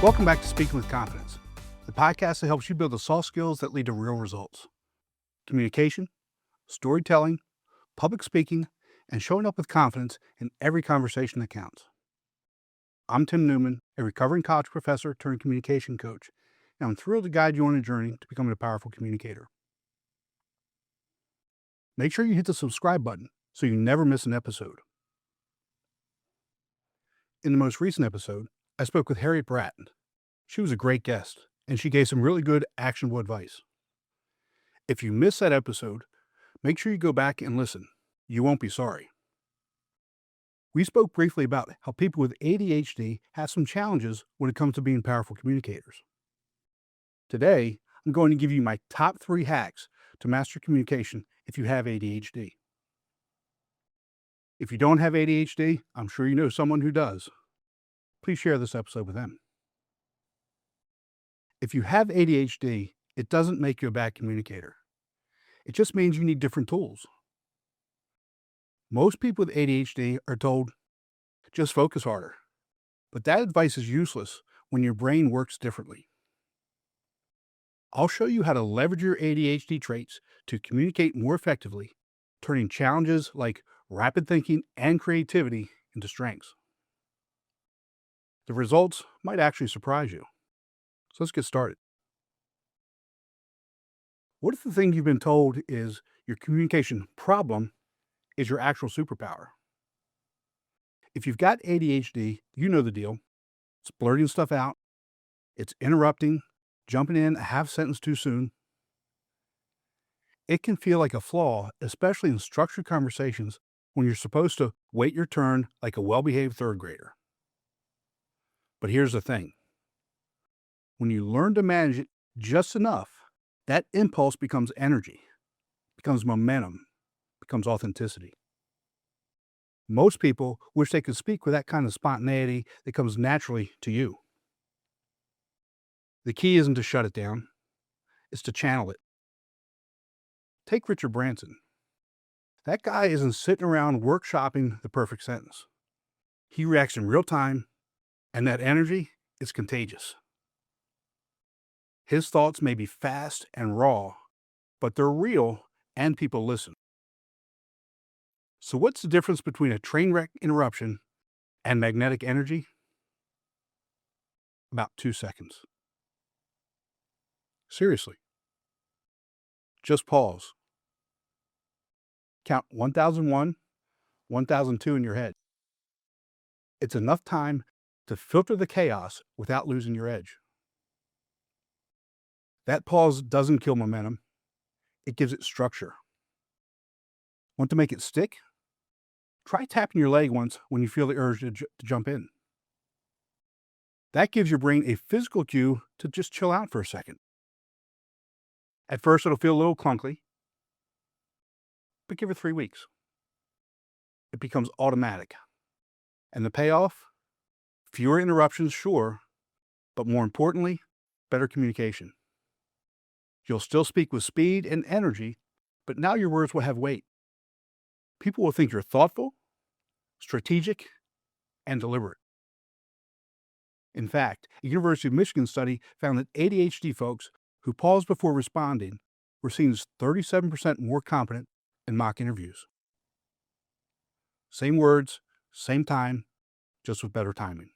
Welcome back to Speaking with Confidence, the podcast that helps you build the soft skills that lead to real results. Communication, storytelling, public speaking, and showing up with confidence in every conversation that counts. I'm Tim Newman, a recovering college professor turned communication coach, and I'm thrilled to guide you on a journey to becoming a powerful communicator. Make sure you hit the subscribe button so you never miss an episode. In the most recent episode, I spoke with Harriet Bratton. She was a great guest, and she gave some really good, actionable advice. If you missed that episode, make sure you go back and listen. You won't be sorry. We spoke briefly about how people with ADHD have some challenges when it comes to being powerful communicators. Today, I'm going to give you my top 3 hacks to master communication if you have ADHD. If you don't have ADHD, I'm sure you know someone who does. Please share this episode with them. If you have ADHD, it doesn't make you a bad communicator. It just means you need different tools. Most people with ADHD are told, just focus harder. But that advice is useless when your brain works differently. I'll show you how to leverage your ADHD traits to communicate more effectively, turning challenges like rapid thinking and creativity into strengths. The results might actually surprise you. So let's get started. What if the thing you've been told is your communication problem is your actual superpower? If you've got ADHD, you know the deal. It's blurting stuff out. It's interrupting, jumping in a half sentence too soon. It can feel like a flaw, especially in structured conversations when you're supposed to wait your turn like a well-behaved third grader. But here's the thing. When you learn to manage it just enough, that impulse becomes energy, becomes momentum, becomes authenticity. Most people wish they could speak with that kind of spontaneity that comes naturally to you. The key isn't to shut it down, it's to channel it. Take Richard Branson. That guy isn't sitting around workshopping the perfect sentence. He reacts in real time, and that energy is contagious. His thoughts may be fast and raw, but they're real and people listen. So what's the difference between a train wreck interruption and magnetic energy? About 2 seconds. Seriously. Just pause. Count 1001, 1002 in your head. It's enough time to filter the chaos without losing your edge. That pause doesn't kill momentum. It gives it structure. Want to make it stick? Try tapping your leg once when you feel the urge to jump in. That gives your brain a physical cue to just chill out for a second. At first, it'll feel a little clunky, but give it 3 weeks. It becomes automatic. And the payoff? Fewer interruptions, sure, but more importantly, better communication. You'll still speak with speed and energy, but now your words will have weight. People will think you're thoughtful, strategic, and deliberate. In fact, a University of Michigan study found that ADHD folks who paused before responding were seen as 37% more competent in mock interviews. Same words, same time, just with better timing.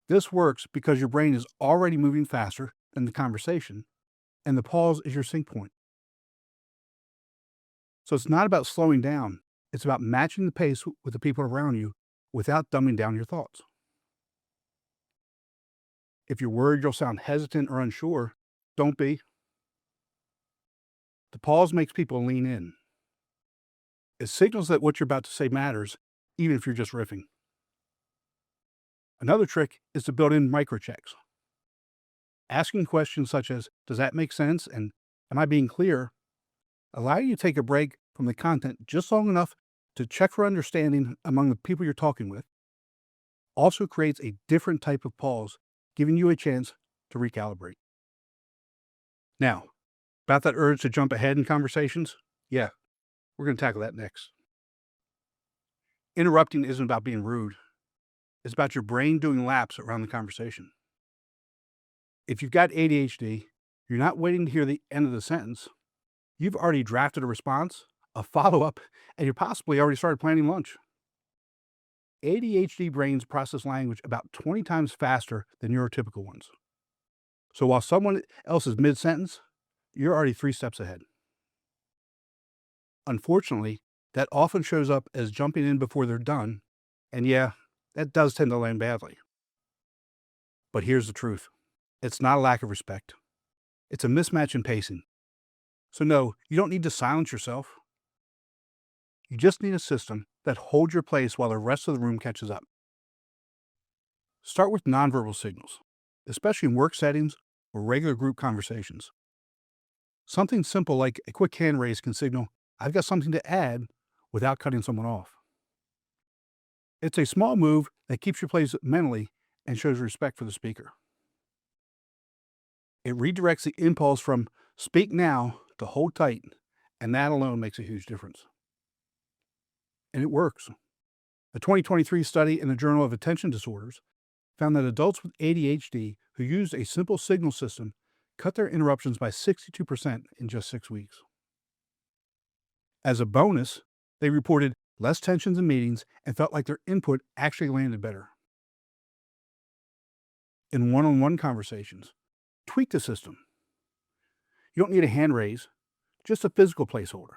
This works because your brain is already moving faster than the conversation, and the pause is your sync point. So it's not about slowing down, it's about matching the pace with the people around you without dumbing down your thoughts. If you're worried you'll sound hesitant or unsure, don't be. The pause makes people lean in. It signals that what you're about to say matters, even if you're just riffing. Another trick is to build in microchecks. Asking questions such as, does that make sense? And am I being clear? Allow you to take a break from the content just long enough to check for understanding among the people you're talking with. Also creates a different type of pause, giving you a chance to recalibrate. Now, about that urge to jump ahead in conversations? Yeah, we're going to tackle that next. Interrupting isn't about being rude. It's about your brain doing laps around the conversation. If you've got ADHD, you're not waiting to hear the end of the sentence. You've already drafted a response, a follow up, and you possibly already started planning lunch. ADHD brains process language about 20 times faster than neurotypical ones. So while someone else is mid sentence, you're already 3 steps ahead. Unfortunately, that often shows up as jumping in before they're done, and yeah, that does tend to land badly. But here's the truth. It's not a lack of respect. It's a mismatch in pacing. So no, you don't need to silence yourself. You just need a system that holds your place while the rest of the room catches up. Start with nonverbal signals, especially in work settings or regular group conversations. Something simple like a quick hand raise can signal, I've got something to add without cutting someone off. It's a small move that keeps your place mentally and shows respect for the speaker. It redirects the impulse from speak now to hold tight, and that alone makes a huge difference. And it works. A 2023 study in the Journal of Attention Disorders found that adults with ADHD who used a simple signal system cut their interruptions by 62% in just 6 weeks. As a bonus, they reported less tensions in meetings and felt like their input actually landed better. In one-on-one conversations, tweak the system. You don't need a hand raise, just a physical placeholder.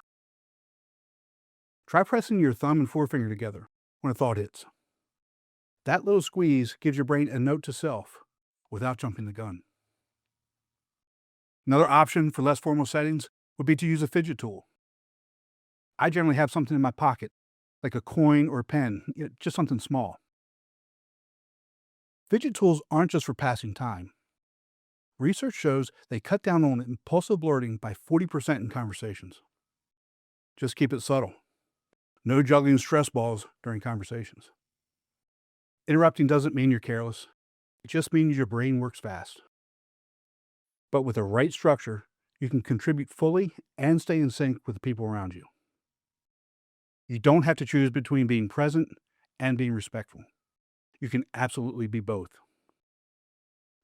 Try pressing your thumb and forefinger together when a thought hits. That little squeeze gives your brain a note to self without jumping the gun. Another option for less formal settings would be to use a fidget tool. I generally have something in my pocket, like a coin or a pen, just something small. Fidget tools aren't just for passing time. Research shows they cut down on impulsive blurting by 40% in conversations. Just keep it subtle. No juggling stress balls during conversations. Interrupting doesn't mean you're careless. It just means your brain works fast. But with the right structure, you can contribute fully and stay in sync with the people around you. You don't have to choose between being present and being respectful. You can absolutely be both.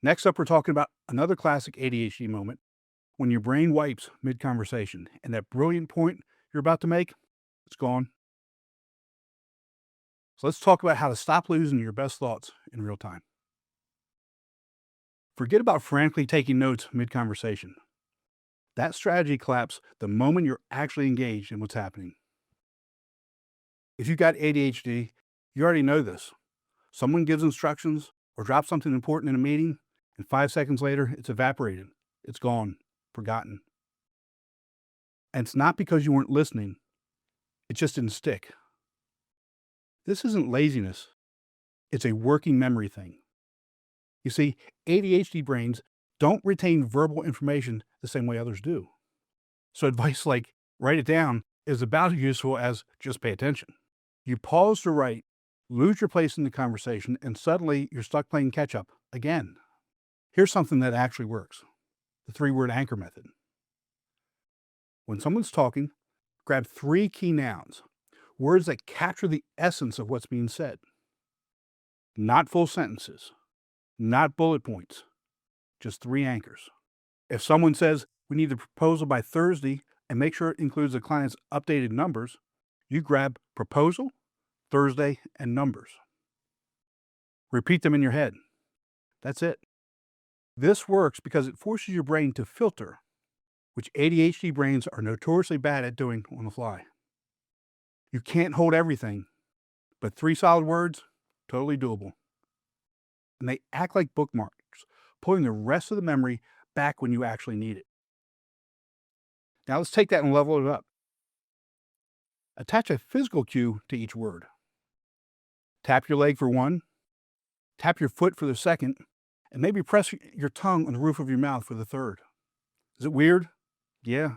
Next up, we're talking about another classic ADHD moment when your brain wipes mid-conversation and that brilliant point you're about to make, it's gone. So let's talk about how to stop losing your best thoughts in real time. Forget about frantically taking notes mid-conversation. That strategy collapses the moment you're actually engaged in what's happening. If you've got ADHD, you already know this. Someone gives instructions or drops something important in a meeting, and 5 seconds later, it's evaporated. It's gone, forgotten. And it's not because you weren't listening. It just didn't stick. This isn't laziness. It's a working memory thing. You see, ADHD brains don't retain verbal information the same way others do. So advice like write it down is about as useful as just pay attention. You pause to write, lose your place in the conversation, and suddenly you're stuck playing catch up again. Here's something that actually works. The 3-word anchor method. When someone's talking, grab 3 key nouns, words that capture the essence of what's being said. Not full sentences, not bullet points, just 3 anchors. If someone says, we need the proposal by Thursday and make sure it includes the client's updated numbers, you grab proposal, Thursday, and numbers. Repeat them in your head. That's it. This works because it forces your brain to filter, which ADHD brains are notoriously bad at doing on the fly. You can't hold everything, but 3 solid words, totally doable. And they act like bookmarks, pulling the rest of the memory back when you actually need it. Now let's take that and level it up. Attach a physical cue to each word. Tap your leg for 1, tap your foot for the 2nd, and maybe press your tongue on the roof of your mouth for the 3rd. Is it weird? Yeah.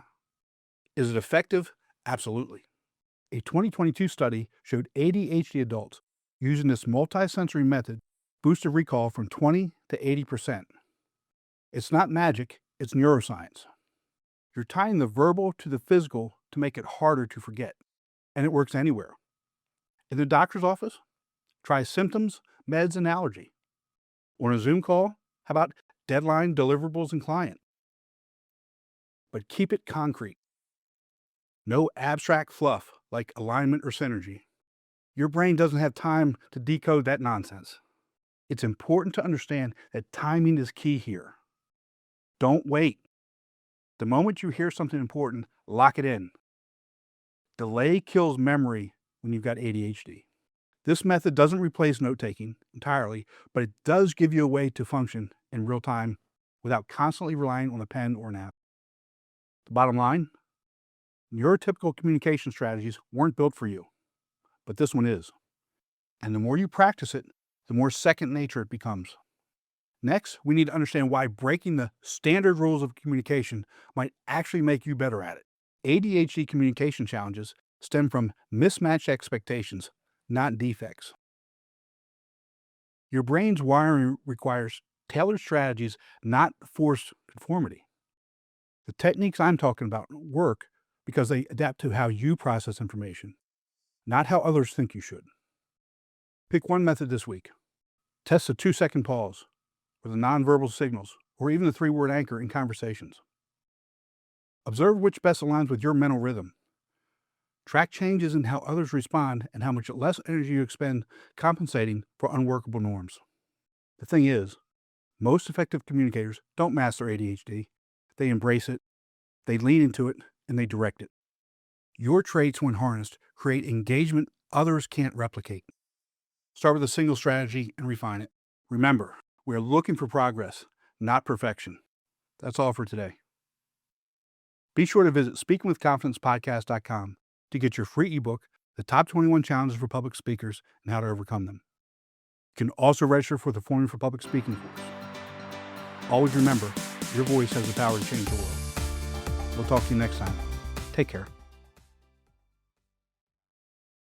Is it effective? Absolutely. A 2022 study showed ADHD adults using this multisensory method boosted recall from 20 to 80%. It's not magic, it's neuroscience. You're tying the verbal to the physical to make it harder to forget, and it works anywhere. In the doctor's office, try symptoms meds and allergy. On a Zoom call, how about deadline, deliverables, and client? But keep it concrete. No abstract fluff like alignment or synergy. Your brain doesn't have time to decode that nonsense. It's important to understand that timing is key here. Don't wait. The moment you hear something important, lock it in. Delay kills memory when you've got ADHD. This method doesn't replace note-taking entirely, but it does give you a way to function in real time without constantly relying on a pen or an app. The bottom line, your typical communication strategies weren't built for you, but this one is. And the more you practice it, the more second nature it becomes. Next, we need to understand why breaking the standard rules of communication might actually make you better at it. ADHD communication challenges stem from mismatched expectations, not defects. Your brain's wiring requires tailored strategies, not forced conformity. The techniques I'm talking about work because they adapt to how you process information, not how others think you should. Pick one method this week. Test the 2-second pause, or the nonverbal signals, or even the 3-word anchor in conversations. Observe which best aligns with your mental rhythm. Track changes in how others respond and how much less energy you expend compensating for unworkable norms. The thing is, most effective communicators don't master ADHD. They embrace it, they lean into it, and they direct it. Your traits, when harnessed, create engagement others can't replicate. Start with a single strategy and refine it. Remember, we're looking for progress, not perfection. That's all for today. Be sure to visit speakingwithconfidencepodcast.com to get your free ebook, The Top 21 Challenges for Public Speakers and How to Overcome Them. You can also register for the Forming for Public Speaking course. Always remember, your voice has the power to change the world. We'll talk to you next time. Take care.